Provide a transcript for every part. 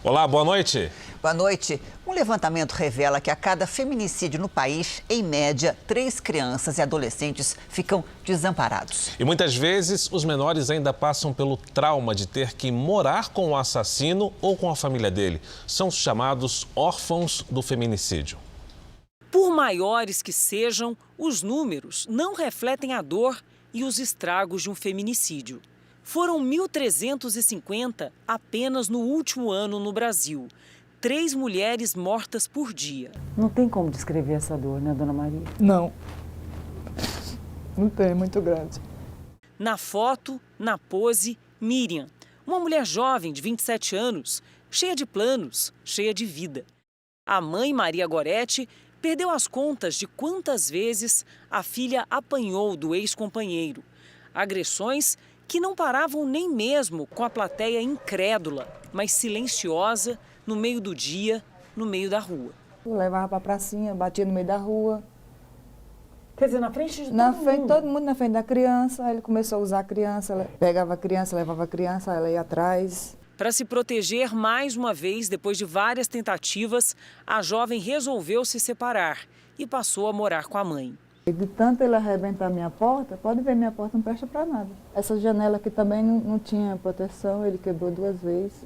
Olá, boa noite. Boa noite. Um levantamento revela que a cada feminicídio no país, em média, 3 crianças e adolescentes ficam desamparados. E muitas vezes os menores ainda passam pelo trauma de ter que morar com o assassino ou com a família dele. São os chamados órfãos do feminicídio. Por maiores que sejam, os números não refletem a dor e os estragos de um feminicídio. Foram 1.350 apenas no último ano no Brasil. 3 mulheres mortas por dia. Não tem como descrever essa dor, né, dona Maria? Não. Não tem, é muito grande. Na foto, na pose, Miriam. Uma mulher jovem de 27 anos, cheia de planos, cheia de vida. A mãe, Maria Goretti, perdeu as contas de quantas vezes a filha apanhou do ex-companheiro. Agressões que não paravam nem mesmo com a plateia incrédula, mas silenciosa, no meio do dia, no meio da rua. Eu levava para a pracinha, batia no meio da rua. Quer dizer, na frente de todo mundo? Todo mundo na frente da criança. Aí ele começou a usar a criança, pegava a criança, levava a criança, ela ia atrás. Para se proteger mais uma vez, depois de várias tentativas, a jovem resolveu se separar e passou a morar com a mãe. E de tanto ele arrebentar a minha porta, pode ver, minha porta não presta para nada. Essa janela aqui também não tinha proteção, ele quebrou 2 vezes.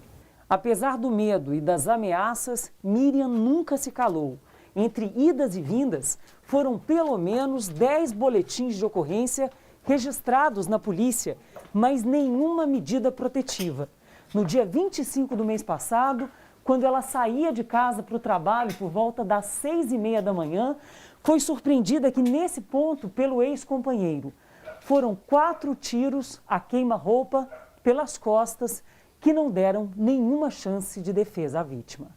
Apesar do medo e das ameaças, Miriam nunca se calou. Entre idas e vindas, foram pelo menos 10 boletins de ocorrência registrados na polícia, mas nenhuma medida protetiva. No dia 25 do mês passado, quando ela saía de casa para o trabalho por volta das 6h30 da manhã, foi surpreendida aqui nesse ponto pelo ex-companheiro. Foram 4 tiros a queima-roupa pelas costas que não deram nenhuma chance de defesa à vítima.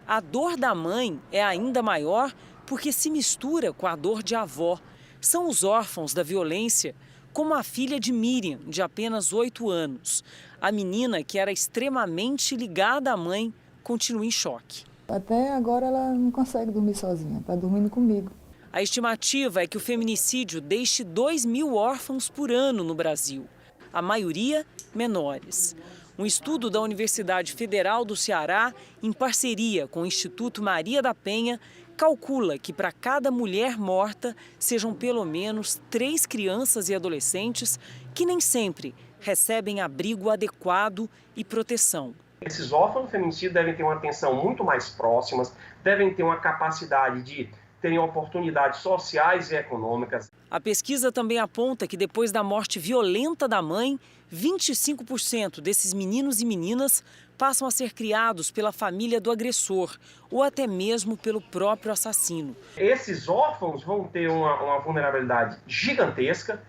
A dor da mãe é ainda maior porque se mistura com a dor de avó. São os órfãos da violência, como a filha de Miriam, de apenas 8 anos. A menina, que era extremamente ligada à mãe, continua em choque. Até agora ela não consegue dormir sozinha, está dormindo comigo. A estimativa é que o feminicídio deixe 2.000 órfãos por ano no Brasil, a maioria menores. Um estudo da Universidade Federal do Ceará, em parceria com o Instituto Maria da Penha, calcula que para cada mulher morta sejam pelo menos 3 crianças e adolescentes que nem sempre recebem abrigo adequado e proteção. Esses órfãos do feminicídio devem ter uma atenção muito mais próxima, devem ter uma capacidade de terem oportunidades sociais e econômicas. A pesquisa também aponta que depois da morte violenta da mãe, 25% desses meninos e meninas passam a ser criados pela família do agressor ou até mesmo pelo próprio assassino. Esses órfãos vão ter uma vulnerabilidade gigantesca,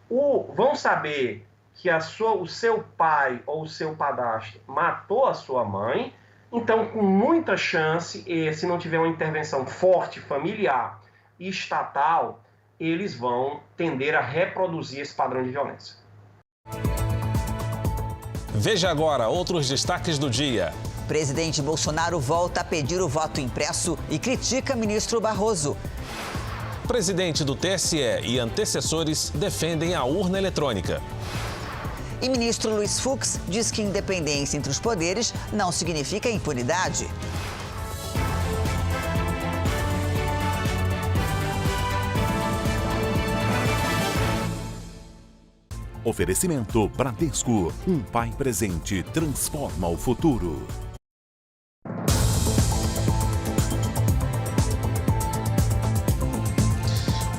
vão saber que o seu pai ou o seu padrasto matou a sua mãe. Então, com muita chance, se não tiver uma intervenção forte, familiar e estatal, eles vão tender a reproduzir esse padrão de violência. Veja agora outros destaques do dia. Presidente Bolsonaro volta a pedir o voto impresso e critica ministro Barroso. Presidente do TSE e antecessores defendem a urna eletrônica. E ministro Luiz Fux diz que independência entre os poderes não significa impunidade. Oferecimento Bradesco. Um pai presente transforma o futuro.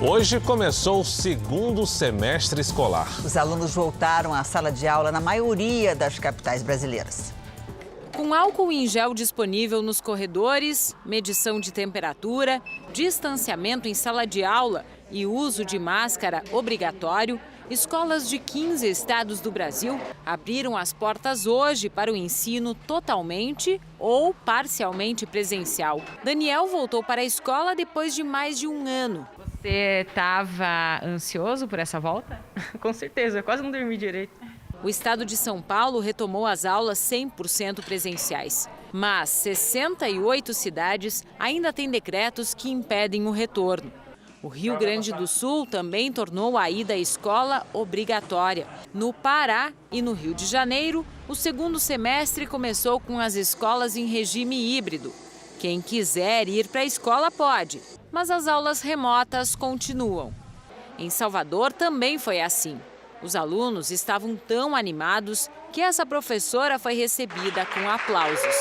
Hoje começou o 2º semestre escolar. Os alunos voltaram à sala de aula na maioria das capitais brasileiras. Com álcool em gel disponível nos corredores, medição de temperatura, distanciamento em sala de aula e uso de máscara obrigatório, escolas de 15 estados do Brasil abriram as portas hoje para o ensino totalmente ou parcialmente presencial. Daniel voltou para a escola depois de mais de 1 ano. Você estava ansioso por essa volta? Com certeza, eu quase não dormi direito. O estado de São Paulo retomou as aulas 100% presenciais. Mas 68 cidades ainda têm decretos que impedem o retorno. O Rio Grande do Sul também tornou a ida à escola obrigatória. No Pará e no Rio de Janeiro, O segundo semestre começou com as escolas em regime híbrido. Quem quiser ir para a escola pode, mas as aulas remotas continuam. Em Salvador também foi assim. Os alunos estavam tão animados que essa professora foi recebida com aplausos.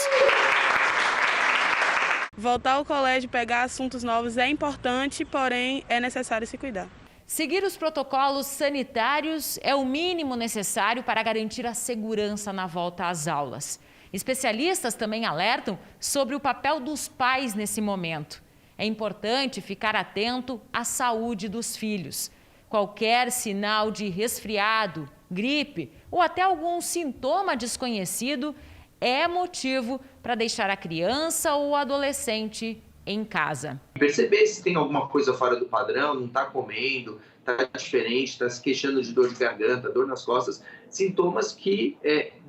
Voltar ao colégio, pegar assuntos novos é importante, porém é necessário se cuidar. Seguir os protocolos sanitários é o mínimo necessário para garantir a segurança na volta às aulas. Especialistas também alertam sobre o papel dos pais nesse momento. É importante ficar atento à saúde dos filhos. Qualquer sinal de resfriado, gripe ou até algum sintoma desconhecido é motivo para deixar a criança ou o adolescente em casa. Perceber se tem alguma coisa fora do padrão, não está comendo, está diferente, está se queixando de dor de garganta, dor nas costas, sintomas que,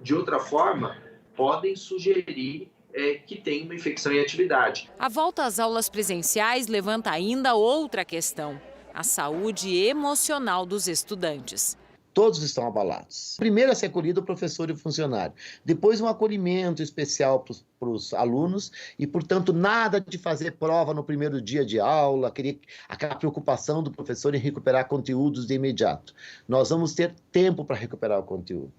de outra forma, podem sugerir que tem uma infecção em atividade. A volta às aulas presenciais levanta ainda outra questão: a saúde emocional dos estudantes. Todos estão abalados. Primeiro a ser acolhido o professor e o funcionário. Depois um acolhimento especial para os alunos e, portanto, nada de fazer prova no primeiro dia de aula, aquela preocupação do professor em recuperar conteúdos de imediato. Nós vamos ter tempo para recuperar o conteúdo.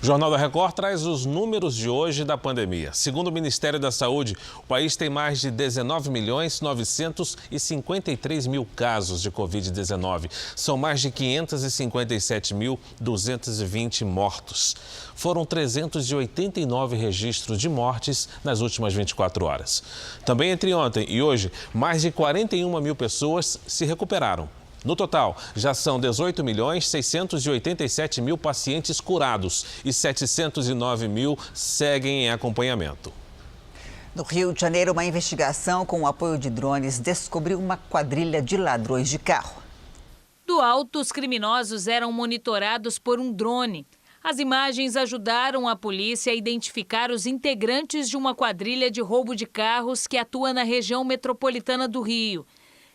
O Jornal da Record traz os números de hoje da pandemia. Segundo o Ministério da Saúde, o país tem mais de 19.953.000 casos de Covid-19. São mais de 557.220 mortos. Foram 389 registros de mortes nas últimas 24 horas. Também entre ontem e hoje, mais de 41 mil pessoas se recuperaram. No total, já são 18.687.000 pacientes curados e 709 mil seguem em acompanhamento. No Rio de Janeiro, uma investigação com o apoio de drones descobriu uma quadrilha de ladrões de carro. Do alto, os criminosos eram monitorados por um drone. As imagens ajudaram a polícia a identificar os integrantes de uma quadrilha de roubo de carros que atua na região metropolitana do Rio.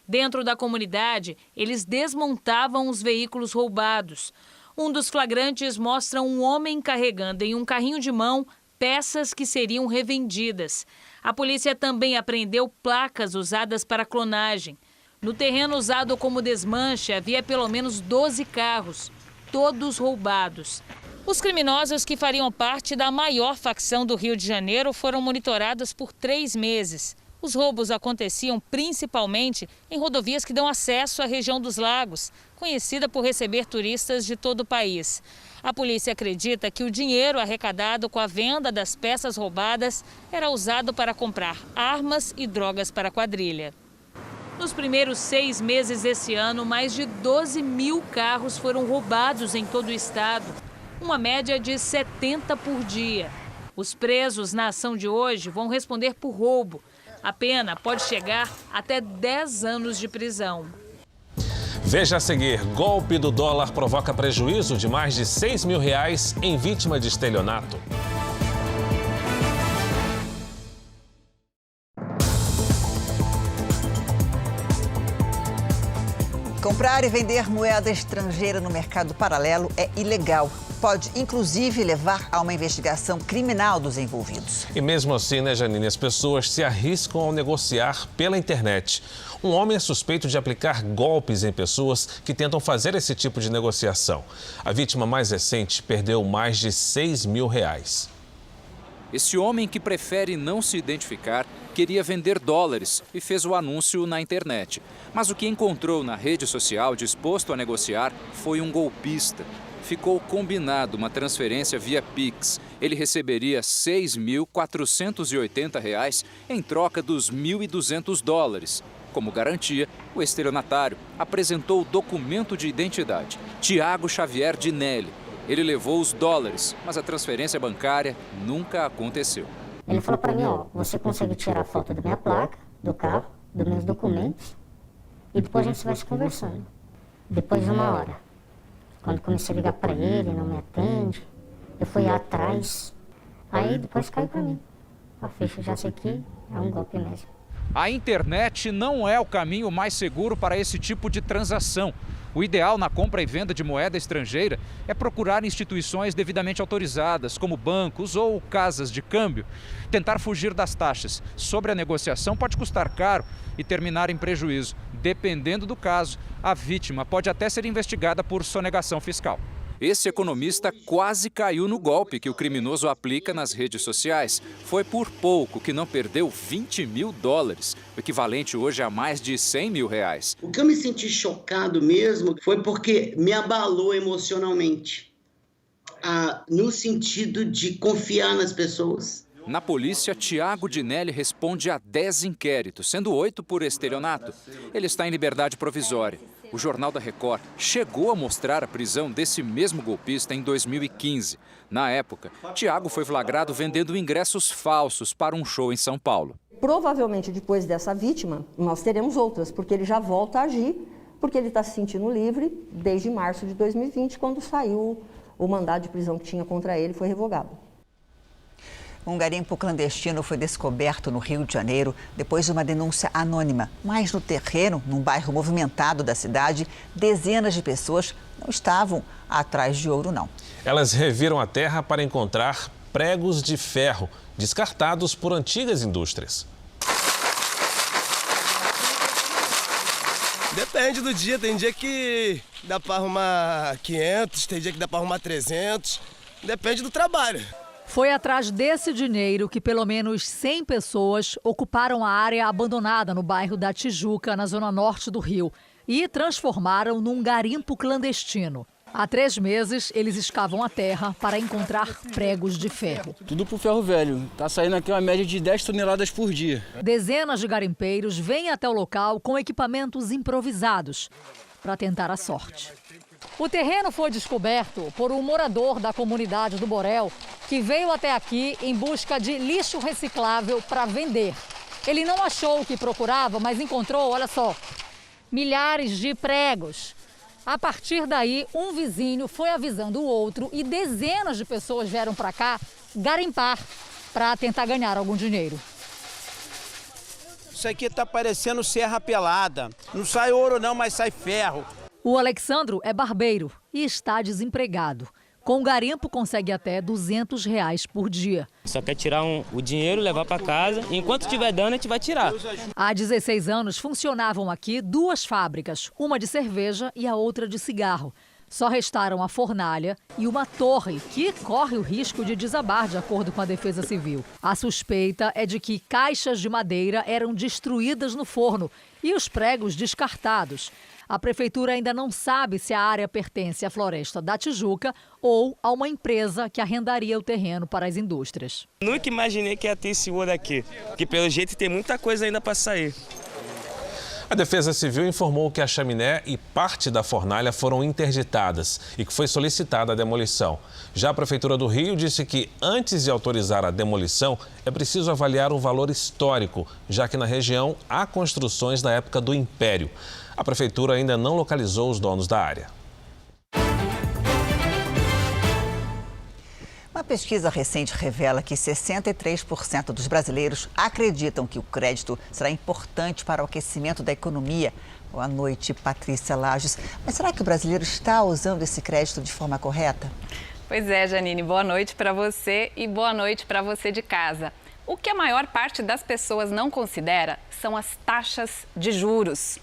Dentro da comunidade, eles desmontavam os veículos roubados. Um dos flagrantes mostra um homem carregando em um carrinho de mão peças que seriam revendidas. A polícia também apreendeu placas usadas para clonagem. No terreno usado como desmanche, havia pelo menos 12 carros, todos roubados. Os criminosos que fariam parte da maior facção do Rio de Janeiro foram monitorados por 3 meses. Os roubos aconteciam principalmente em rodovias que dão acesso à região dos Lagos, conhecida por receber turistas de todo o país. A polícia acredita que o dinheiro arrecadado com a venda das peças roubadas era usado para comprar armas e drogas para a quadrilha. Nos primeiros 6 meses desse ano, mais de 12 mil carros foram roubados em todo o estado, uma média de 70 por dia. Os presos na ação de hoje vão responder por roubo. A pena pode chegar até 10 anos de prisão. Veja a seguir: golpe do dólar provoca prejuízo de mais de R$6 mil em vítima de estelionato. Comprar e vender moeda estrangeira no mercado paralelo é ilegal. Pode, inclusive, levar a uma investigação criminal dos envolvidos. E mesmo assim, né, Janine, as pessoas se arriscam ao negociar pela internet. Um homem é suspeito de aplicar golpes em pessoas que tentam fazer esse tipo de negociação. A vítima mais recente perdeu mais de R$6 mil. Esse homem, que prefere não se identificar, queria vender dólares e fez o anúncio na internet. Mas o que encontrou na rede social disposto a negociar foi um golpista. Ficou combinado uma transferência via Pix. Ele receberia R$ 6.480 em troca dos $1.200. Como garantia, o estelionatário apresentou o documento de identidade, Tiago Xavier Dinelli. Ele levou os dólares, mas a transferência bancária nunca aconteceu. Ele falou para mim, você consegue tirar a foto da minha placa, do carro, dos meus documentos, e depois a gente vai se conversando. Depois de 1 hora. Quando comecei a ligar para ele, não me atende, eu fui atrás, aí depois caiu para mim. A ficha já sei que é um golpe mesmo. A internet não é o caminho mais seguro para esse tipo de transação. O ideal na compra e venda de moeda estrangeira é procurar instituições devidamente autorizadas, como bancos ou casas de câmbio. Tentar fugir das taxas sobre a negociação pode custar caro e terminar em prejuízo. Dependendo do caso, a vítima pode até ser investigada por sonegação fiscal. Esse economista quase caiu no golpe que o criminoso aplica nas redes sociais. Foi por pouco que não perdeu 20 mil dólares, o equivalente hoje a mais de 100 mil reais. O que eu me senti chocado mesmo foi porque me abalou emocionalmente, no sentido de confiar nas pessoas. Na polícia, Tiago Dinelli responde a 10 inquéritos, sendo 8 por estelionato. Ele está em liberdade provisória. O Jornal da Record chegou a mostrar a prisão desse mesmo golpista em 2015. Na época, Tiago foi flagrado vendendo ingressos falsos para um show em São Paulo. Provavelmente, depois dessa vítima, nós teremos outras, porque ele já volta a agir, porque ele está se sentindo livre desde março de 2020, quando saiu o mandado de prisão que tinha contra ele, foi revogado. Um garimpo clandestino foi descoberto no Rio de Janeiro depois de uma denúncia anônima. Mas no terreno, num bairro movimentado da cidade, dezenas de pessoas não estavam atrás de ouro, não. Elas reviram a terra para encontrar pregos de ferro, descartados por antigas indústrias. Depende do dia, tem dia que dá para arrumar 500, tem dia que dá para arrumar 300, depende do trabalho. Foi atrás desse dinheiro que pelo menos 100 pessoas ocuparam a área abandonada no bairro da Tijuca, na zona norte do Rio, e transformaram num garimpo clandestino. Há 3 meses, eles escavam a terra para encontrar pregos de ferro. Tudo pro ferro velho. Tá saindo aqui uma média de 10 toneladas por dia. Dezenas de garimpeiros vêm até o local com equipamentos improvisados para tentar a sorte. O terreno foi descoberto por um morador da comunidade do Borel, que veio até aqui em busca de lixo reciclável para vender. Ele não achou o que procurava, mas encontrou, olha só, milhares de pregos. A partir daí, um vizinho foi avisando o outro e dezenas de pessoas vieram para cá garimpar para tentar ganhar algum dinheiro. Isso aqui tá parecendo serra pelada. Não sai ouro não, mas sai ferro. O Alexandro é barbeiro e está desempregado. Com o garimpo consegue até R$200 por dia. Só quer tirar o dinheiro, levar para casa. E enquanto estiver dando, a gente vai tirar. Há 16 anos funcionavam aqui 2 fábricas, uma de cerveja e a outra de cigarro. Só restaram a fornalha e uma torre que corre o risco de desabar, de acordo com a Defesa Civil. A suspeita é de que caixas de madeira eram destruídas no forno e os pregos descartados. A prefeitura ainda não sabe se a área pertence à Floresta da Tijuca ou a uma empresa que arrendaria o terreno para as indústrias. Nunca imaginei que ia ter esse ouro aqui, porque pelo jeito tem muita coisa ainda para sair. A Defesa Civil informou que a chaminé e parte da fornalha foram interditadas e que foi solicitada a demolição. Já a Prefeitura do Rio disse que, antes de autorizar a demolição, é preciso avaliar o valor histórico, já que na região há construções da época do Império. A Prefeitura ainda não localizou os donos da área. Uma pesquisa recente revela que 63% dos brasileiros acreditam que o crédito será importante para o aquecimento da economia. Boa noite, Patrícia Lages. Mas será que o brasileiro está usando esse crédito de forma correta? Pois é, Janine. Boa noite para você e boa noite para você de casa. O que a maior parte das pessoas não considera são as taxas de juros.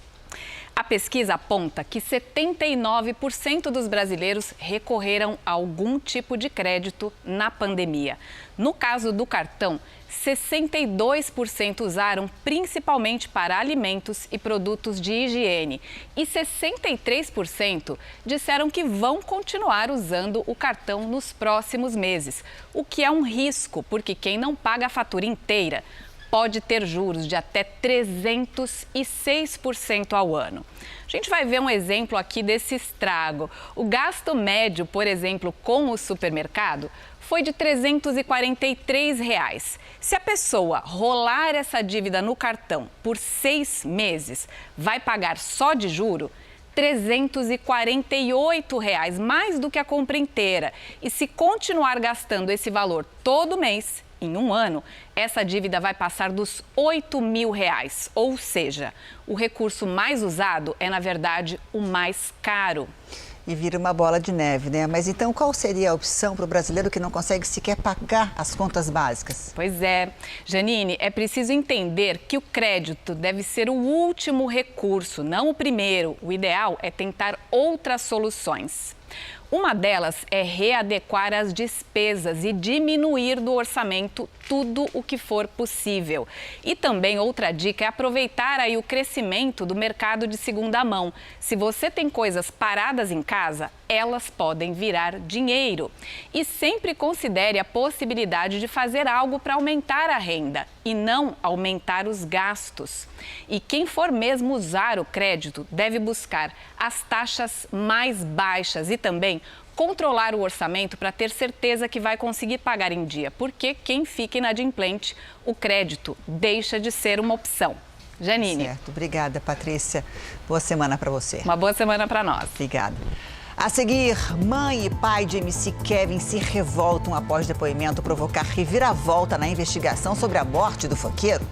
A pesquisa aponta que 79% dos brasileiros recorreram a algum tipo de crédito na pandemia. No caso do cartão, 62% usaram principalmente para alimentos e produtos de higiene. E 63% disseram que vão continuar usando o cartão nos próximos meses, o que é um risco, porque quem não paga a fatura inteira pode ter juros de até 306% ao ano. A gente vai ver um exemplo aqui desse estrago. O gasto médio, por exemplo, com o supermercado, foi de R$ 343. Se a pessoa rolar essa dívida no cartão por 6 meses, vai pagar só de juro R$ 348, mais do que a compra inteira. E se continuar gastando esse valor todo mês, em um ano, essa dívida vai passar dos R$8 mil. Ou seja, o recurso mais usado é, na verdade, o mais caro. E vira uma bola de neve, né? Mas então qual seria a opção para o brasileiro que não consegue sequer pagar as contas básicas? Pois é, Janine, é preciso entender que o crédito deve ser o último recurso, não o primeiro. O ideal é tentar outras soluções. Uma delas é readequar as despesas e diminuir do orçamento tudo o que for possível. E também outra dica é aproveitar aí o crescimento do mercado de segunda mão. Se você tem coisas paradas em casa, elas podem virar dinheiro. E sempre considere a possibilidade de fazer algo para aumentar a renda e não aumentar os gastos. E quem for mesmo usar o crédito deve buscar as taxas mais baixas e também controlar o orçamento para ter certeza que vai conseguir pagar em dia, porque quem fica inadimplente, o crédito deixa de ser uma opção. Janine. Certo, obrigada, Patrícia. Boa semana para você. Uma boa semana para nós. Obrigada. A seguir, mãe e pai de MC Kevin se revoltam após depoimento provocar reviravolta na investigação sobre a morte do funkeiro.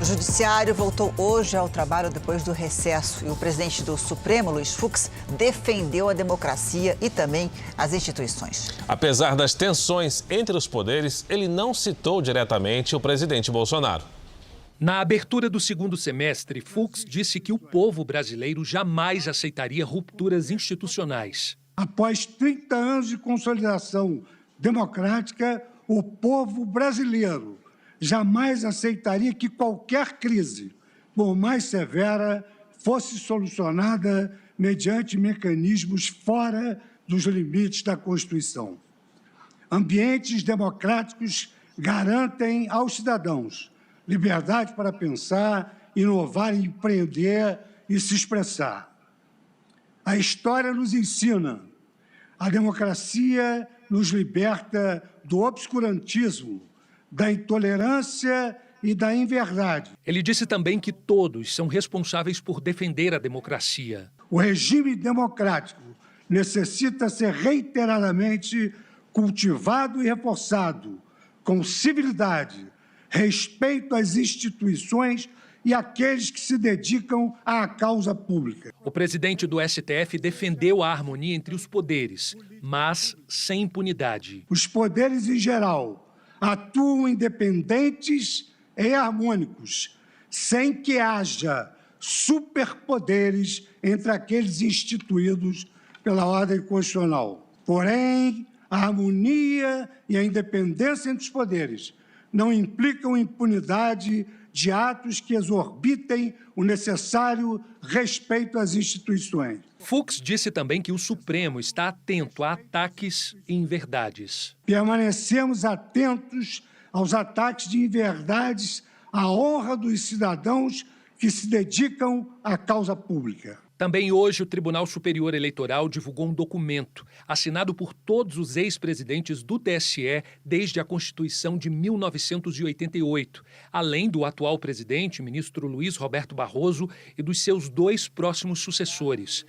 O Judiciário voltou hoje ao trabalho depois do recesso e o presidente do Supremo, Luiz Fux, defendeu a democracia e também as instituições. Apesar das tensões entre os poderes, ele não citou diretamente o presidente Bolsonaro. Na abertura do segundo semestre, Fux disse que o povo brasileiro jamais aceitaria rupturas institucionais. Após 30 anos de consolidação democrática, o povo brasileiro jamais aceitaria que qualquer crise, por mais severa, fosse solucionada mediante mecanismos fora dos limites da Constituição. Ambientes democráticos garantem aos cidadãos liberdade para pensar, inovar, empreender e se expressar. A história nos ensina. A democracia nos liberta do obscurantismo, da intolerância e da inverdade. Ele disse também que todos são responsáveis por defender a democracia. O regime democrático necessita ser reiteradamente cultivado e reforçado, com civilidade, respeito às instituições e àqueles que se dedicam à causa pública. O presidente do STF defendeu a harmonia entre os poderes, mas sem impunidade. Os poderes em geral atuam independentes e harmônicos, sem que haja superpoderes entre aqueles instituídos pela ordem constitucional. Porém, a harmonia e a independência entre os poderes não implicam impunidade de atos que exorbitem o necessário respeito às instituições. Fux disse também que o Supremo está atento a ataques e inverdades. Permanecemos atentos aos ataques de inverdades à honra dos cidadãos que se dedicam à causa pública. Também hoje, o Tribunal Superior Eleitoral divulgou um documento assinado por todos os ex-presidentes do TSE desde a Constituição de 1988, além do atual presidente, ministro Luiz Roberto Barroso, e dos seus 2 próximos sucessores.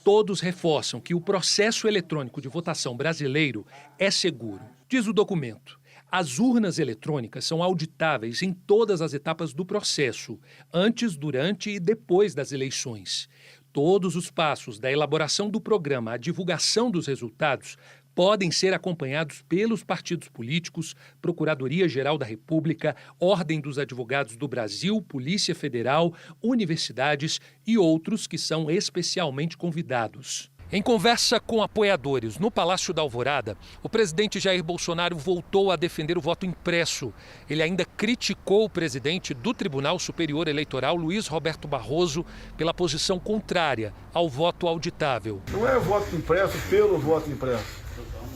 Todos reforçam que o processo eletrônico de votação brasileiro é seguro. Diz o documento: as urnas eletrônicas são auditáveis em todas as etapas do processo, antes, durante e depois das eleições. Todos os passos da elaboração do programa à divulgação dos resultados podem ser acompanhados pelos partidos políticos, Procuradoria-Geral da República, Ordem dos Advogados do Brasil, Polícia Federal, universidades e outros que são especialmente convidados. Em conversa com apoiadores no Palácio da Alvorada, o presidente Jair Bolsonaro voltou a defender o voto impresso. Ele ainda criticou o presidente do Tribunal Superior Eleitoral, Luiz Roberto Barroso, pela posição contrária ao voto auditável. Não é voto impresso pelo voto impresso.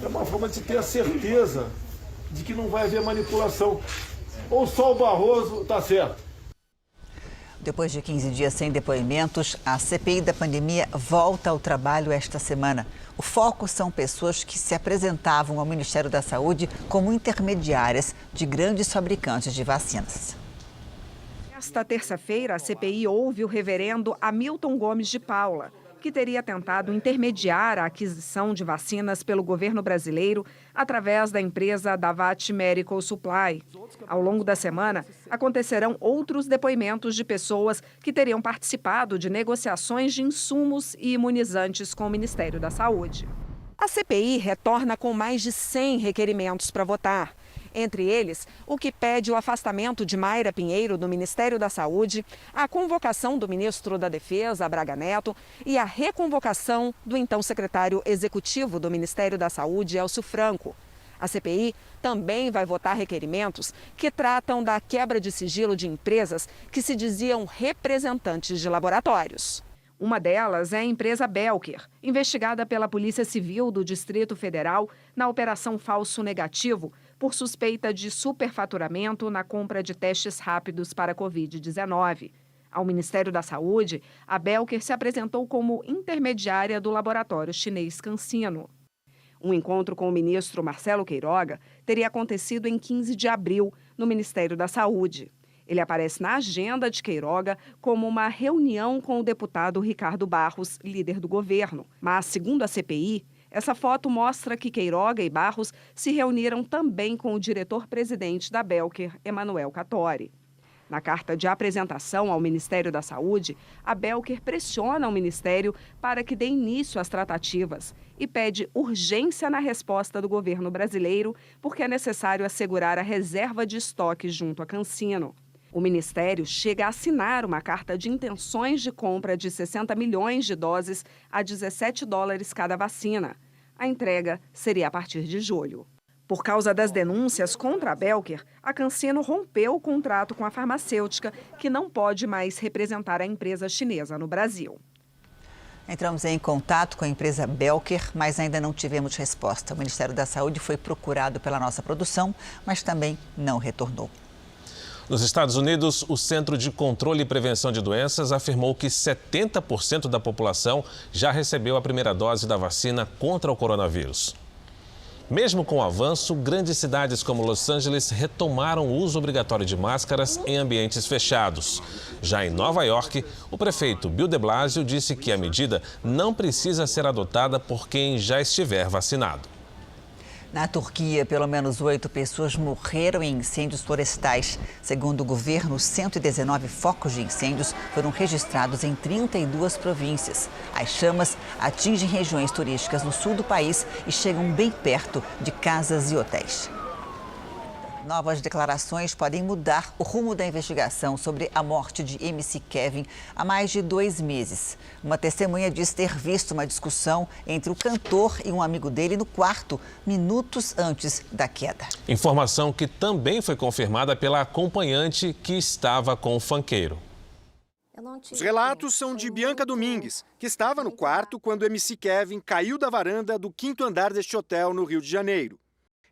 É uma forma de se ter a certeza de que não vai haver manipulação. Ou só o Barroso está certo. Depois de 15 dias sem depoimentos, a CPI da pandemia volta ao trabalho esta semana. O foco são pessoas que se apresentavam ao Ministério da Saúde como intermediárias de grandes fabricantes de vacinas. Esta terça-feira, a CPI ouve o reverendo Hamilton Gomes de Paula, que teria tentado intermediar a aquisição de vacinas pelo governo brasileiro através da empresa Davat Medical Supply. Ao longo da semana, acontecerão outros depoimentos de pessoas que teriam participado de negociações de insumos e imunizantes com o Ministério da Saúde. A CPI retorna com mais de 100 requerimentos para votar. Entre eles, o que pede o afastamento de Mayra Pinheiro do Ministério da Saúde, a convocação do ministro da Defesa, Braga Neto, e a reconvocação do então secretário executivo do Ministério da Saúde, Elcio Franco. A CPI também vai votar requerimentos que tratam da quebra de sigilo de empresas que se diziam representantes de laboratórios. Uma delas é a empresa Belker, investigada pela Polícia Civil do Distrito Federal na Operação Falso Negativo, por suspeita de superfaturamento na compra de testes rápidos para a Covid-19. Ao Ministério da Saúde, a Belker se apresentou como intermediária do laboratório chinês CanSino. Um encontro com o ministro Marcelo Queiroga teria acontecido em 15 de abril, no Ministério da Saúde. Ele aparece na agenda de Queiroga como uma reunião com o deputado Ricardo Barros, líder do governo. Mas, segundo a CPI, essa foto mostra que Queiroga e Barros se reuniram também com o diretor-presidente da Belker, Emanuel Cattori. Na carta de apresentação ao Ministério da Saúde, a Belker pressiona o Ministério para que dê início às tratativas e pede urgência na resposta do governo brasileiro, porque é necessário assegurar a reserva de estoque junto a CanSino. O Ministério chega a assinar uma carta de intenções de compra de 60 milhões de doses a $17 cada vacina. A entrega seria a partir de julho. Por causa das denúncias contra a Belker, a CanSino rompeu o contrato com a farmacêutica, que não pode mais representar a empresa chinesa no Brasil. Entramos em contato com a empresa Belker, mas ainda não tivemos resposta. O Ministério da Saúde foi procurado pela nossa produção, mas também não retornou. Nos Estados Unidos, o Centro de Controle e Prevenção de Doenças afirmou que 70% da população já recebeu a primeira dose da vacina contra o coronavírus. Mesmo com o avanço, grandes cidades como Los Angeles retomaram o uso obrigatório de máscaras em ambientes fechados. Já em Nova York, o prefeito Bill de Blasio disse que a medida não precisa ser adotada por quem já estiver vacinado. Na Turquia, pelo menos 8 pessoas morreram em incêndios florestais. Segundo o governo, 119 focos de incêndios foram registrados em 32 províncias. As chamas atingem regiões turísticas no sul do país e chegam bem perto de casas e hotéis. Novas declarações podem mudar o rumo da investigação sobre a morte de MC Kevin há mais de 2 meses. Uma testemunha diz ter visto uma discussão entre o cantor e um amigo dele no quarto, minutos antes da queda. Informação que também foi confirmada pela acompanhante que estava com o funkeiro. Os relatos são de Bianca Domingues, que estava no quarto quando o MC Kevin caiu da varanda do 5º andar deste hotel no Rio de Janeiro.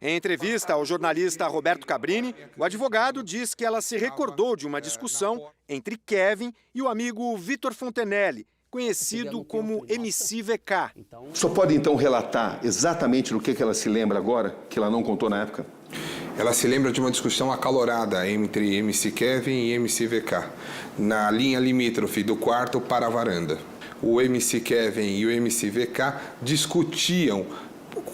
Em entrevista ao jornalista Roberto Cabrini, o advogado diz que ela se recordou de uma discussão entre Kevin e o amigo Vitor Fontenelle, conhecido como MC VK. O senhor pode então relatar exatamente do que ela se lembra agora, que ela não contou na época? Ela se lembra de uma discussão acalorada entre MC Kevin e MC VK, na linha limítrofe do quarto para a varanda. O MC Kevin e o MC VK discutiam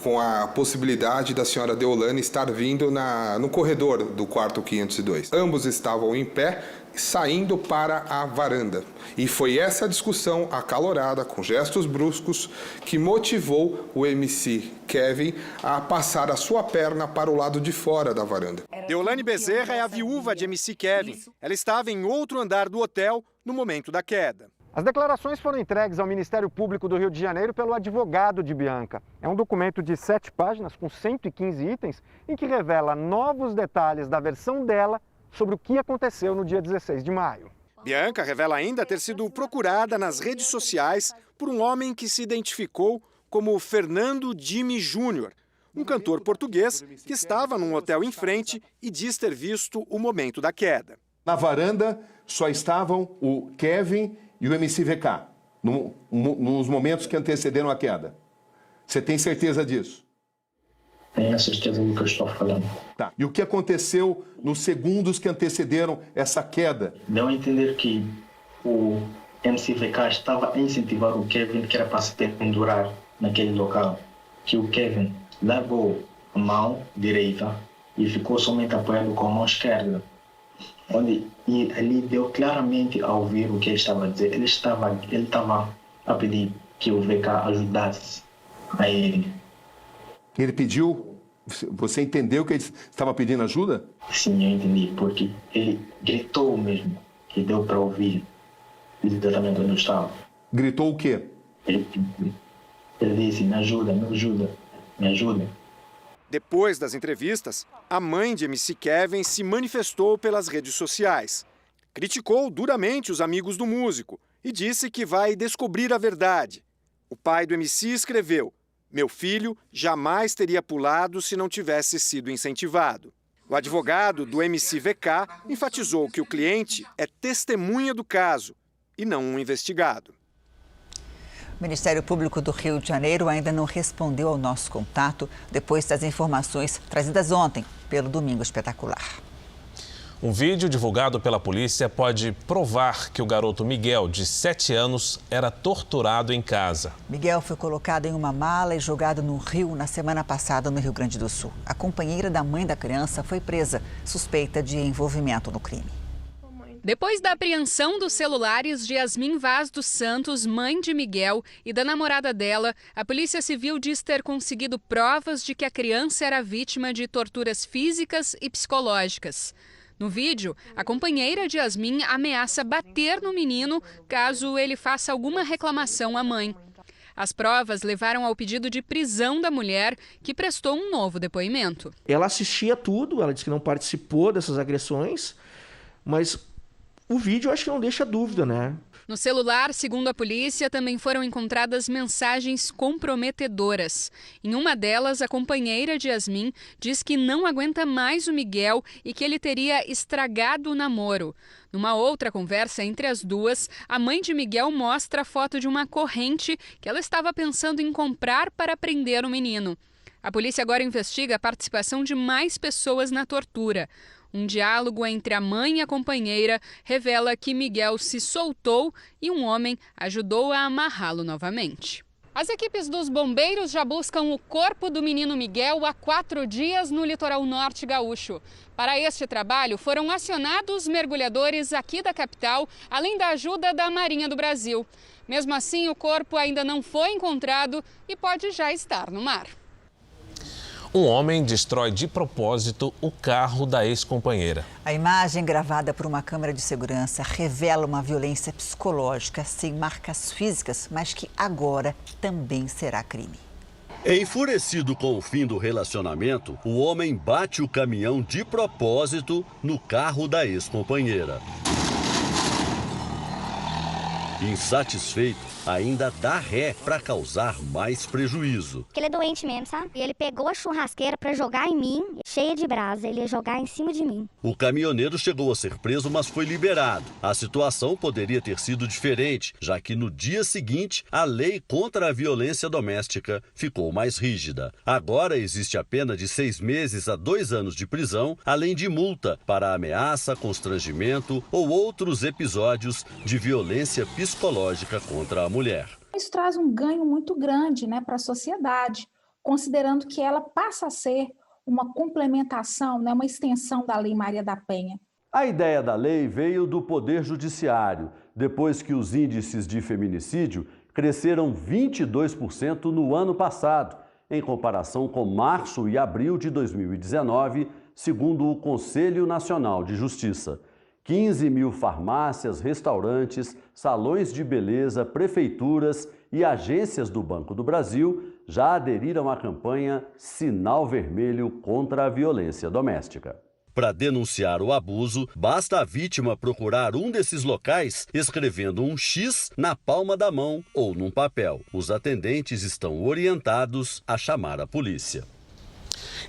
com a possibilidade da senhora Deolane estar vindo no corredor do quarto 502. Ambos estavam em pé, saindo para a varanda. E foi essa discussão acalorada, com gestos bruscos, que motivou o MC Kevin a passar a sua perna para o lado de fora da varanda. Deolane Bezerra é a viúva de MC Kevin. Ela estava em outro andar do hotel no momento da queda. As declarações foram entregues ao Ministério Público do Rio de Janeiro pelo advogado de Bianca. É um documento de 7 páginas, com 115 itens, em que revela novos detalhes da versão dela sobre o que aconteceu no dia 16 de maio. Bianca revela ainda ter sido procurada nas redes sociais por um homem que se identificou como Fernando Jimmy Júnior, um cantor português que estava num hotel em frente e diz ter visto o momento da queda. Na varanda só estavam o Kevin e o MC VK, nos momentos que antecederam a queda. Você tem certeza disso? Tenho certeza do que eu estou falando. Tá. E o que aconteceu nos segundos que antecederam essa queda? Deu a entender que o MCVK estava a incentivar o Kevin, que era para se pendurar naquele local, que o Kevin largou a mão direita e ficou somente apoiado com a mão esquerda. E ali deu claramente a ouvir o que ele estava a dizer. Ele estava a pedir que o VK ajudasse a ele. Ele pediu? Você entendeu que ele estava pedindo ajuda? Sim, eu entendi, porque ele gritou mesmo, que deu para ouvir exatamente onde eu estava. Gritou o quê? Ele disse, me ajuda, me ajuda, me ajuda. Depois das entrevistas, a mãe de MC Kevin se manifestou pelas redes sociais. Criticou duramente os amigos do músico e disse que vai descobrir a verdade. O pai do MC escreveu: "Meu filho jamais teria pulado se não tivesse sido incentivado." O advogado do MCVK enfatizou que o cliente é testemunha do caso e não um investigado. O Ministério Público do Rio de Janeiro ainda não respondeu ao nosso contato depois das informações trazidas ontem pelo Domingo Espetacular. Um vídeo divulgado pela polícia pode provar que o garoto Miguel, de 7 anos, era torturado em casa. Miguel foi colocado em uma mala e jogado no rio na semana passada no Rio Grande do Sul. A companheira da mãe da criança foi presa, suspeita de envolvimento no crime. Depois da apreensão dos celulares de Yasmin Vaz dos Santos, mãe de Miguel, e da namorada dela, a Polícia Civil diz ter conseguido provas de que a criança era vítima de torturas físicas e psicológicas. No vídeo, a companheira de Yasmin ameaça bater no menino caso ele faça alguma reclamação à mãe. As provas levaram ao pedido de prisão da mulher, que prestou um novo depoimento. Ela assistia tudo, ela disse que não participou dessas agressões, mas o vídeo acho que não deixa dúvida, né? No celular, segundo a polícia, também foram encontradas mensagens comprometedoras. Em uma delas, a companheira de Yasmin diz que não aguenta mais o Miguel e que ele teria estragado o namoro. Numa outra conversa entre as duas, a mãe de Miguel mostra a foto de uma corrente que ela estava pensando em comprar para prender o menino. A polícia agora investiga a participação de mais pessoas na tortura. Um diálogo entre a mãe e a companheira revela que Miguel se soltou e um homem ajudou a amarrá-lo novamente. As equipes dos bombeiros já buscam o corpo do menino Miguel há 4 dias no litoral norte gaúcho. Para este trabalho foram acionados mergulhadores aqui da capital, além da ajuda da Marinha do Brasil. Mesmo assim, o corpo ainda não foi encontrado e pode já estar no mar. Um homem destrói de propósito o carro da ex-companheira. A imagem gravada por uma câmera de segurança revela uma violência psicológica sem marcas físicas, mas que agora também será crime. Enfurecido com o fim do relacionamento, o homem bate o caminhão de propósito no carro da ex-companheira. Insatisfeito, ainda dá ré para causar mais prejuízo. Ele é doente mesmo, sabe? E ele pegou a churrasqueira para jogar em mim, cheia de brasa. Ele ia jogar em cima de mim. O caminhoneiro chegou a ser preso, mas foi liberado. A situação poderia ter sido diferente, já que no dia seguinte, a lei contra a violência doméstica ficou mais rígida. Agora existe a pena de 6 meses a 2 anos de prisão, além de multa para ameaça, constrangimento ou outros episódios de violência psicológica contra a mulher. Isso traz um ganho muito grande, né, para a sociedade, considerando que ela passa a ser uma complementação, né, uma extensão da Lei Maria da Penha. A ideia da lei veio do Poder Judiciário, depois que os índices de feminicídio cresceram 22% no ano passado, em comparação com março e abril de 2019, segundo o Conselho Nacional de Justiça. 15 mil farmácias, restaurantes, salões de beleza, prefeituras e agências do Banco do Brasil já aderiram à campanha Sinal Vermelho contra a Violência Doméstica. Para denunciar o abuso, basta a vítima procurar um desses locais escrevendo um X na palma da mão ou num papel. Os atendentes estão orientados a chamar a polícia.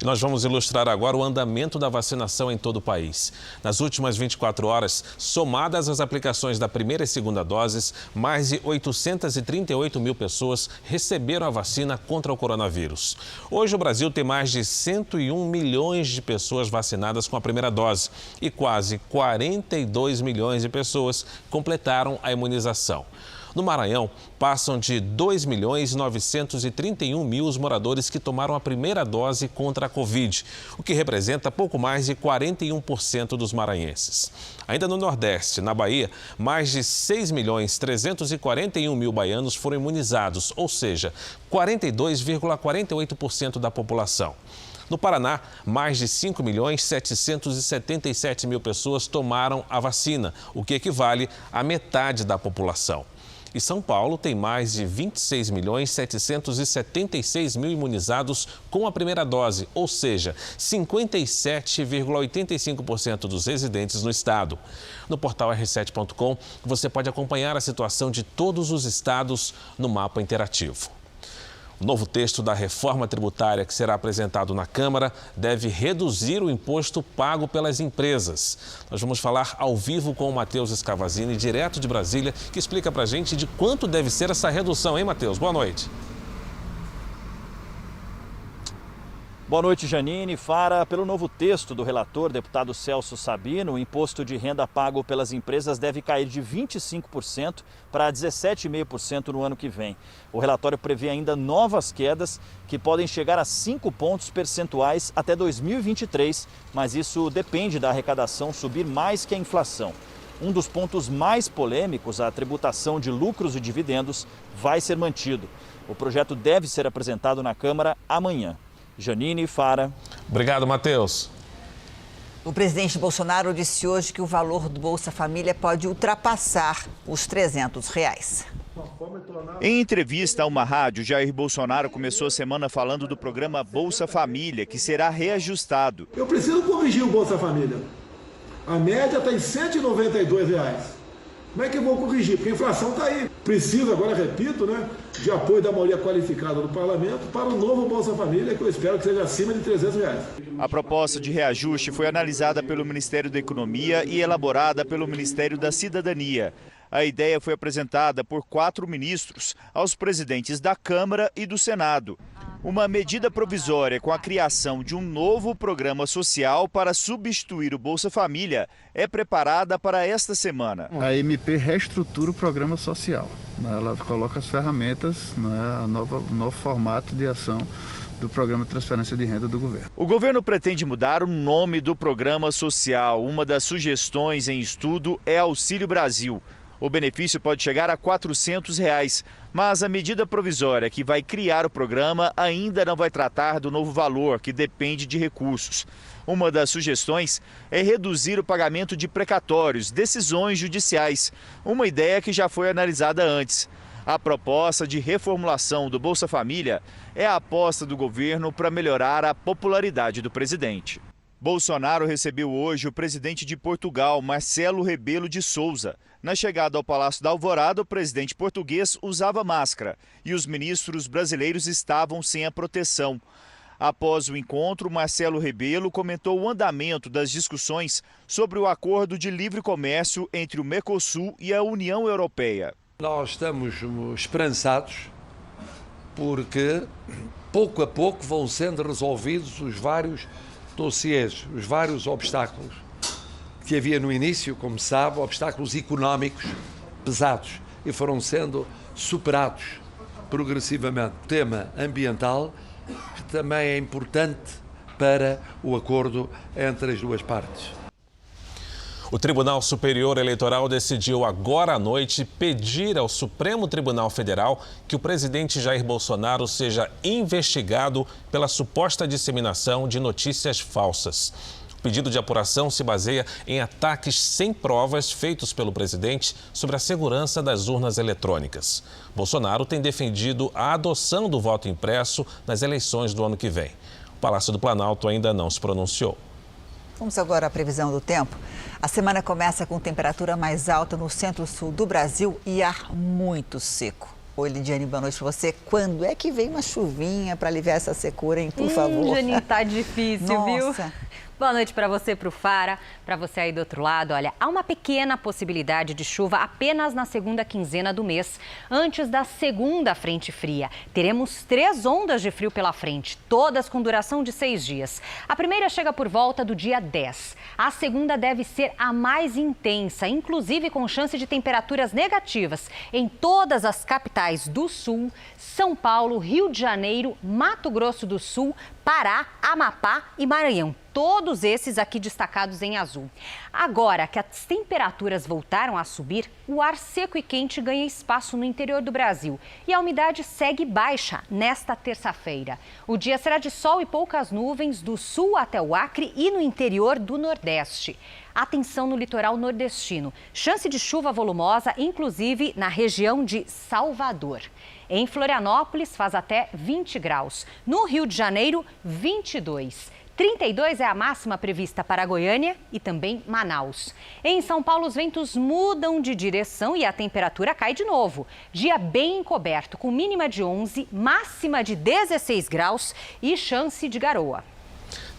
E nós vamos ilustrar agora o andamento da vacinação em todo o país. Nas últimas 24 horas, somadas as aplicações da primeira e segunda doses, mais de 838 mil pessoas receberam a vacina contra o coronavírus. Hoje o Brasil tem mais de 101 milhões de pessoas vacinadas com a primeira dose e quase 42 milhões de pessoas completaram a imunização. No Maranhão, passam de 2.931.000 os moradores que tomaram a primeira dose contra a Covid, o que representa pouco mais de 41% dos maranhenses. Ainda no Nordeste, na Bahia, mais de 6.341.000 baianos foram imunizados, ou seja, 42,48% da população. No Paraná, mais de 5.777.000 pessoas tomaram a vacina, o que equivale à metade da população. E São Paulo tem mais de 26.776.000 imunizados com a primeira dose, ou seja, 57,85% dos residentes no estado. No portal r7.com, você pode acompanhar a situação de todos os estados no mapa interativo. O novo texto da reforma tributária que será apresentado na Câmara deve reduzir o imposto pago pelas empresas. Nós vamos falar ao vivo com o Matheus Escavazini, direto de Brasília, que explica pra gente de quanto deve ser essa redução, hein, Matheus? Boa noite. Boa noite, Janine. Fara, pelo novo texto do relator, deputado Celso Sabino, o imposto de renda pago pelas empresas deve cair de 25% para 17,5% no ano que vem. O relatório prevê ainda novas quedas que podem chegar a 5 pontos percentuais até 2023, mas isso depende da arrecadação subir mais que a inflação. Um dos pontos mais polêmicos, a tributação de lucros e dividendos, vai ser mantido. O projeto deve ser apresentado na Câmara amanhã. Janine, Fara. Obrigado, Matheus. O presidente Bolsonaro disse hoje que o valor do Bolsa Família pode ultrapassar os R$300. Em entrevista a uma rádio, Jair Bolsonaro começou a semana falando do programa Bolsa Família, que será reajustado. Eu preciso corrigir o Bolsa Família. A média está em R$192. Como é que eu vou corrigir? Porque a inflação está aí. Preciso, agora repito, de apoio da maioria qualificada do parlamento para o novo Bolsa Família, que eu espero que seja acima de R$300. A proposta de reajuste foi analisada pelo Ministério da Economia e elaborada pelo Ministério da Cidadania. A ideia foi apresentada por 4 ministros aos presidentes da Câmara e do Senado. Uma medida provisória com a criação de um novo programa social para substituir o Bolsa Família é preparada para esta semana. A MP reestrutura o programa social. Ela coloca as ferramentas, o novo formato de ação do Programa de Transferência de Renda do governo. O governo pretende mudar o nome do programa social. Uma das sugestões em estudo é Auxílio Brasil. O benefício pode chegar a R$400, mas a medida provisória que vai criar o programa ainda não vai tratar do novo valor, que depende de recursos. Uma das sugestões é reduzir o pagamento de precatórios, decisões judiciais, uma ideia que já foi analisada antes. A proposta de reformulação do Bolsa Família é a aposta do governo para melhorar a popularidade do presidente. Bolsonaro recebeu hoje o presidente de Portugal, Marcelo Rebelo de Sousa. Na chegada ao Palácio da Alvorada, o presidente português usava máscara e os ministros brasileiros estavam sem a proteção. Após o encontro, Marcelo Rebelo comentou o andamento das discussões sobre o acordo de livre comércio entre o Mercosul e a União Europeia. Nós estamos esperançados porque pouco a pouco vão sendo resolvidos os vários dossiês, os vários obstáculos que havia no início, como sabe, obstáculos económicos pesados e foram sendo superados progressivamente. O tema ambiental, que também é importante para o acordo entre as duas partes. O Tribunal Superior Eleitoral decidiu agora à noite pedir ao Supremo Tribunal Federal que o presidente Jair Bolsonaro seja investigado pela suposta disseminação de notícias falsas. O pedido de apuração se baseia em ataques sem provas feitos pelo presidente sobre a segurança das urnas eletrônicas. Bolsonaro tem defendido a adoção do voto impresso nas eleições do ano que vem. O Palácio do Planalto ainda não se pronunciou. Vamos agora à previsão do tempo. A semana começa com temperatura mais alta no centro-sul do Brasil e ar muito seco. Oi, Lidiane, boa noite para você. Quando é que vem uma chuvinha para aliviar essa secura, hein? Por favor. Janine, tá difícil, Nossa. viu? Boa noite para você, para o Fara, para você aí do outro lado. Olha, há uma pequena possibilidade de chuva apenas na segunda quinzena do mês, antes da segunda frente fria. Teremos 3 ondas de frio pela frente, todas com duração de 6 dias. A primeira chega por volta do dia 10. A segunda deve ser a mais intensa, inclusive com chance de temperaturas negativas em todas as capitais do Sul, São Paulo, Rio de Janeiro, Mato Grosso do Sul, Pará, Amapá e Maranhão. Todos esses aqui destacados em azul. Agora que as temperaturas voltaram a subir, o ar seco e quente ganha espaço no interior do Brasil e a umidade segue baixa nesta terça-feira. O dia será de sol e poucas nuvens do sul até o Acre e no interior do Nordeste. Atenção no litoral nordestino. Chance de chuva volumosa, inclusive na região de Salvador. Em Florianópolis faz até 20 graus. No Rio de Janeiro, 22. 32 é a máxima prevista para Goiânia e também Manaus. Em São Paulo, os ventos mudam de direção e a temperatura cai de novo. Dia bem encoberto, com mínima de 11, máxima de 16 graus e chance de garoa.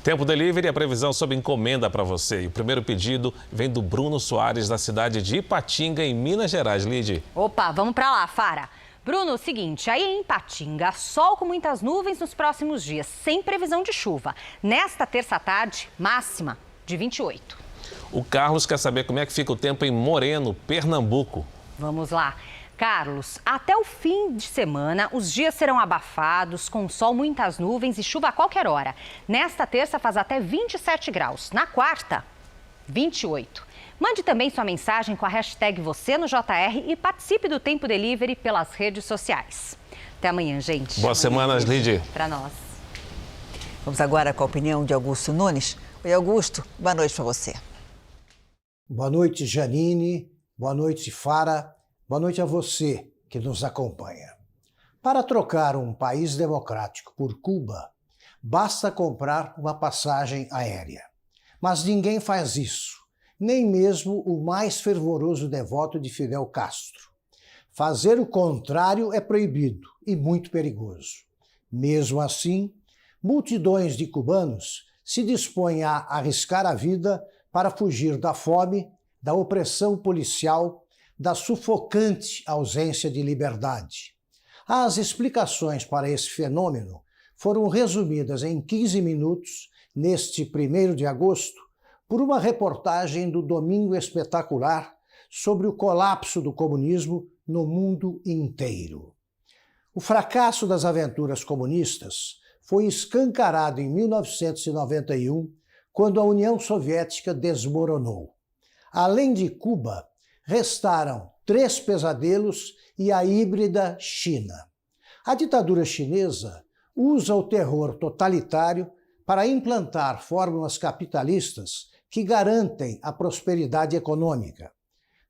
Tempo Delivery, a previsão sob encomenda para você. E o primeiro pedido vem do Bruno Soares, da cidade de Ipatinga, em Minas Gerais. Lid. Opa, vamos para lá, Fara. Bruno, seguinte, aí em Ipatinga, sol com muitas nuvens nos próximos dias, sem previsão de chuva. Nesta terça-tarde, máxima de 28. O Carlos quer saber como é que fica o tempo em Moreno, Pernambuco. Vamos lá. Carlos, até o fim de semana, os dias serão abafados, com sol, muitas nuvens e chuva a qualquer hora. Nesta terça faz até 27 graus. Na quarta, 28. Mande também sua mensagem com a hashtag você no JR e participe do Tempo Delivery pelas redes sociais. Até amanhã, gente. Boa semana, Lidy. Para nós. Vamos agora com a opinião de Augusto Nunes. Oi, Augusto, boa noite para você. Boa noite, Janine. Boa noite, Fara. Boa noite a você que nos acompanha. Para trocar um país democrático por Cuba, basta comprar uma passagem aérea. Mas ninguém faz isso. Nem mesmo o mais fervoroso devoto de Fidel Castro. Fazer o contrário é proibido e muito perigoso. Mesmo assim, multidões de cubanos se dispõem a arriscar a vida para fugir da fome, da opressão policial, da sufocante ausência de liberdade. As explicações para esse fenômeno foram resumidas em 15 minutos, neste 1º de agosto, por uma reportagem do Domingo Espetacular sobre o colapso do comunismo no mundo inteiro. O fracasso das aventuras comunistas foi escancarado em 1991, quando a União Soviética desmoronou. Além de Cuba, restaram 3 pesadelos e a híbrida China. A ditadura chinesa usa o terror totalitário para implantar fórmulas capitalistas que garantem a prosperidade econômica.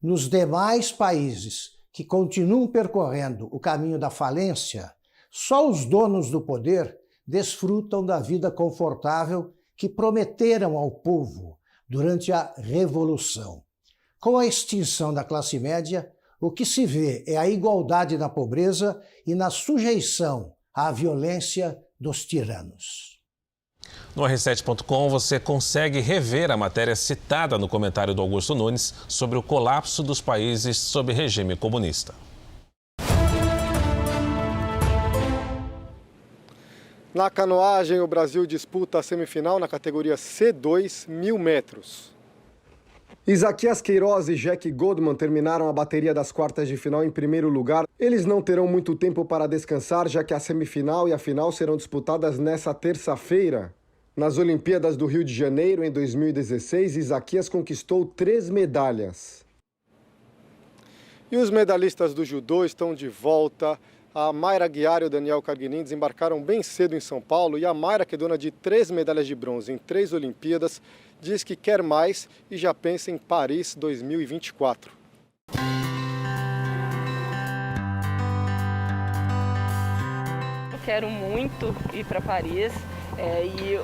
Nos demais países que continuam percorrendo o caminho da falência, só os donos do poder desfrutam da vida confortável que prometeram ao povo durante a Revolução. Com a extinção da classe média, o que se vê é a igualdade na pobreza e na sujeição à violência dos tiranos. No R7.com você consegue rever a matéria citada no comentário do Augusto Nunes sobre o colapso dos países sob regime comunista. Na canoagem, o Brasil disputa a semifinal na categoria C2, 1.000 metros. Isaquias Queiroz e Jack Goldman terminaram a bateria das quartas de final em primeiro lugar. Eles não terão muito tempo para descansar, já que a semifinal e a final serão disputadas nessa terça-feira. Nas Olimpíadas do Rio de Janeiro, em 2016, Isaquias conquistou 3 medalhas. E os medalhistas do judô estão de volta. A Mayra Guiar e o Daniel Carguinin desembarcaram bem cedo em São Paulo e a Mayra, que é dona de 3 medalhas de bronze em 3 Olimpíadas, diz que quer mais e já pensa em Paris 2024. Eu quero muito ir para Paris e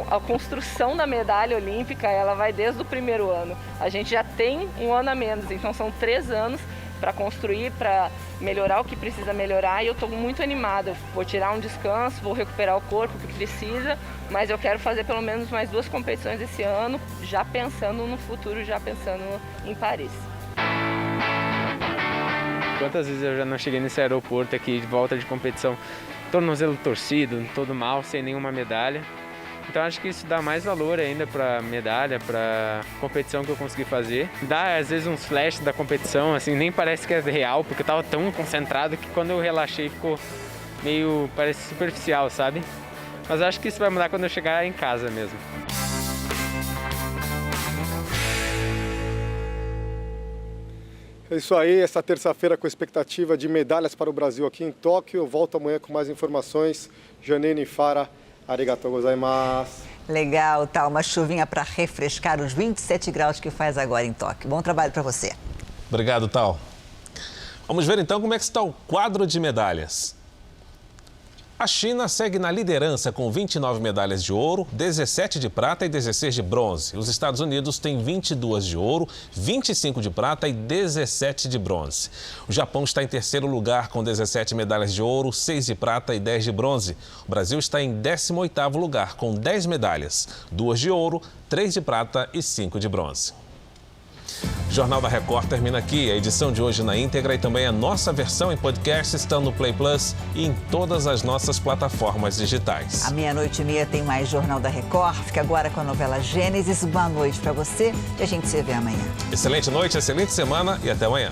a construção da medalha olímpica ela vai desde o primeiro ano. A gente já tem um ano a menos, então são 3 anos para construir, para melhorar o que precisa melhorar, e eu estou muito animada. Eu vou tirar um descanso, vou recuperar o corpo que precisa, mas eu quero fazer pelo menos mais 2 competições esse ano, já pensando no futuro, já pensando em Paris. Quantas vezes eu já não cheguei nesse aeroporto aqui de volta de competição, tornozelo torcido, todo mal, sem nenhuma medalha. Então acho que isso dá mais valor ainda para medalha, para competição que eu consegui fazer. Dá às vezes uns flashes da competição, assim, nem parece que é real, porque eu tava tão concentrado que quando eu relaxei ficou meio, parece superficial, sabe? Mas acho que isso vai mudar quando eu chegar em casa mesmo. É isso aí, essa terça-feira com expectativa de medalhas para o Brasil aqui em Tóquio. Eu volto amanhã com mais informações. Janine Fara, arigatou gozaimasu. Legal, tá? Uma chuvinha para refrescar os 27 graus que faz agora em Tóquio. Bom trabalho para você. Obrigado, Tal. Vamos ver então como é que está o quadro de medalhas. A China segue na liderança com 29 medalhas de ouro, 17 de prata e 16 de bronze. Os Estados Unidos têm 22 de ouro, 25 de prata e 17 de bronze. O Japão está em terceiro lugar com 17 medalhas de ouro, 6 de prata e 10 de bronze. O Brasil está em 18º lugar com 10 medalhas, 2 de ouro, 3 de prata e 5 de bronze. O Jornal da Record termina aqui. A edição de hoje na íntegra e também a nossa versão em podcast estão no Play Plus e em todas as nossas plataformas digitais. À 00:30 tem mais Jornal da Record. Fica agora com a novela Gênesis. Boa noite para você e a gente se vê amanhã. Excelente noite, excelente semana e até amanhã.